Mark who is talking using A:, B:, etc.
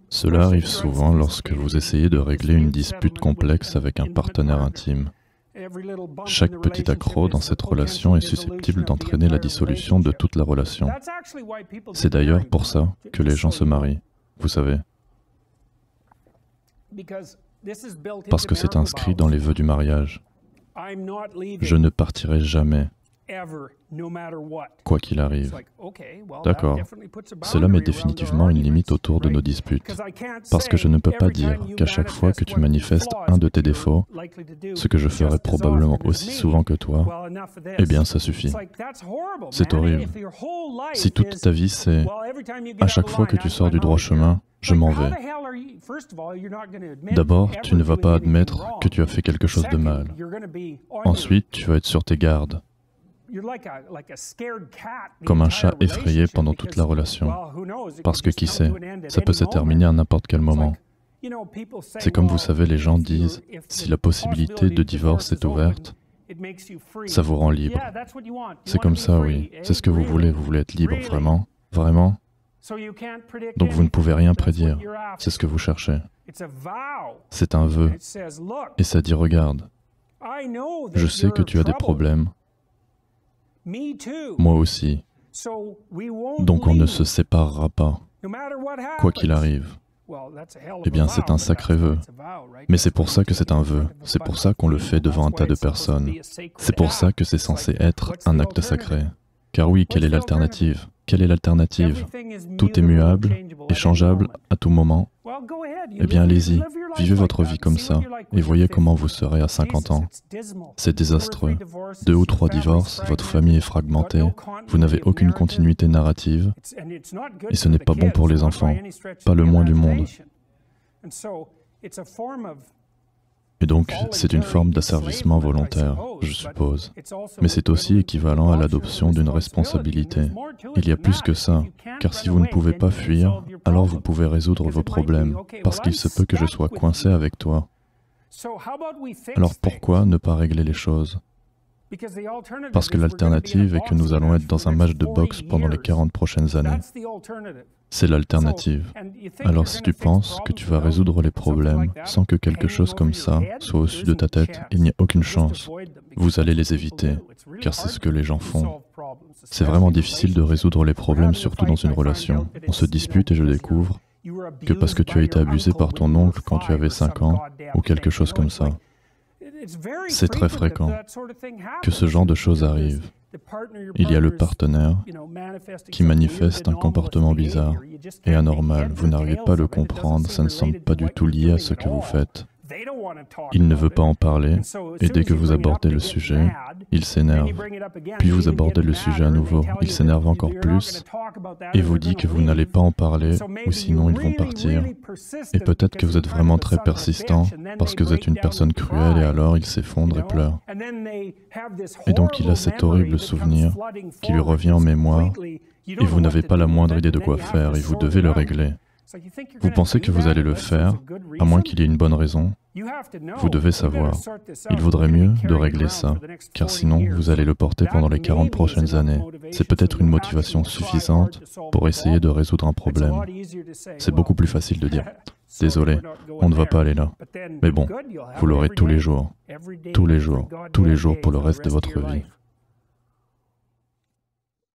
A: Cela arrive souvent lorsque vous essayez de régler une dispute complexe avec un partenaire intime. Chaque petit accroc dans cette relation est susceptible d'entraîner la dissolution de toute la relation. C'est d'ailleurs pour ça que les gens se marient, vous savez. Parce que c'est inscrit dans les vœux du mariage. Je ne partirai jamais, quoi qu'il arrive. D'accord. Cela met définitivement une limite autour de nos disputes. Parce que je ne peux pas dire qu'à chaque fois que tu manifestes un de tes défauts, ce que je ferai probablement aussi souvent que toi, eh bien ça suffit. C'est horrible. Si toute ta vie c'est « à chaque fois que tu sors du droit chemin, je m'en vais ». D'abord, tu ne vas pas admettre que tu as fait quelque chose de mal. Ensuite, tu vas être sur tes gardes. Comme un chat effrayé pendant toute la relation. Parce que qui sait, ça peut se terminer à n'importe quel moment. C'est comme vous savez, les gens disent, si la possibilité de divorce est ouverte, ça vous rend libre. C'est comme ça, oui. C'est ce que vous voulez être libre, vraiment. Vraiment. Donc vous ne pouvez rien prédire. C'est ce que vous cherchez. C'est un vœu. Et ça dit, regarde, je sais que tu as des problèmes. Moi aussi. Donc on ne se séparera pas, quoi qu'il arrive. Eh bien, c'est un sacré vœu. Mais c'est pour ça que c'est un vœu. C'est pour ça qu'on le fait devant un tas de personnes. C'est pour ça que c'est censé être un acte sacré. Car oui, quelle est l'alternative? Quelle est l'alternative? Tout est muable, échangeable à tout moment. Eh bien, allez-y, vivez votre vie comme ça, et voyez comment vous serez à 50 ans. C'est désastreux. 2 ou 3 divorces, votre famille est fragmentée, vous n'avez aucune continuité narrative, et ce n'est pas bon pour les enfants, pas le moins du monde. Et donc, c'est une forme d'asservissement volontaire, je suppose. Mais c'est aussi équivalent à l'adoption d'une responsabilité. Il y a plus que ça, car si vous ne pouvez pas fuir, alors vous pouvez résoudre vos problèmes, parce qu'il se peut que je sois coincé avec toi. Alors pourquoi ne pas régler les choses? Parce que l'alternative est que nous allons être dans un match de boxe pendant les 40 prochaines années. C'est l'alternative. Alors si tu penses que tu vas résoudre les problèmes sans que quelque chose comme ça soit au-dessus de ta tête, il n'y a aucune chance. Vous allez les éviter, car c'est ce que les gens font. C'est vraiment difficile de résoudre les problèmes, surtout dans une relation. On se dispute et je découvre que parce que tu as été abusé par ton oncle quand tu avais 5 ans, ou quelque chose comme ça. C'est très fréquent que ce genre de choses arrive. Il y a le partenaire qui manifeste un comportement bizarre et anormal. Vous n'arrivez pas à le comprendre, ça ne semble pas du tout lié à ce que vous faites. Il ne veut pas en parler, et dès que vous abordez le sujet, il s'énerve. Puis vous abordez le sujet à nouveau, il s'énerve encore plus, et vous dit que vous n'allez pas en parler, ou sinon ils vont partir. Et peut-être que vous êtes vraiment très persistant, parce que vous êtes une personne cruelle, et alors il s'effondre et pleure. Et donc il a cet horrible souvenir qui lui revient en mémoire, et vous n'avez pas la moindre idée de quoi faire, et vous devez le régler. Vous pensez que vous allez le faire, à moins qu'il y ait une bonne raison. Vous devez savoir, il vaudrait mieux de régler ça, car sinon vous allez le porter pendant les 40 prochaines années. C'est peut-être une motivation suffisante pour essayer de résoudre un problème. C'est beaucoup plus facile de dire « Désolé, on ne va pas aller là ». Mais bon, vous l'aurez tous les jours pour le reste de votre vie.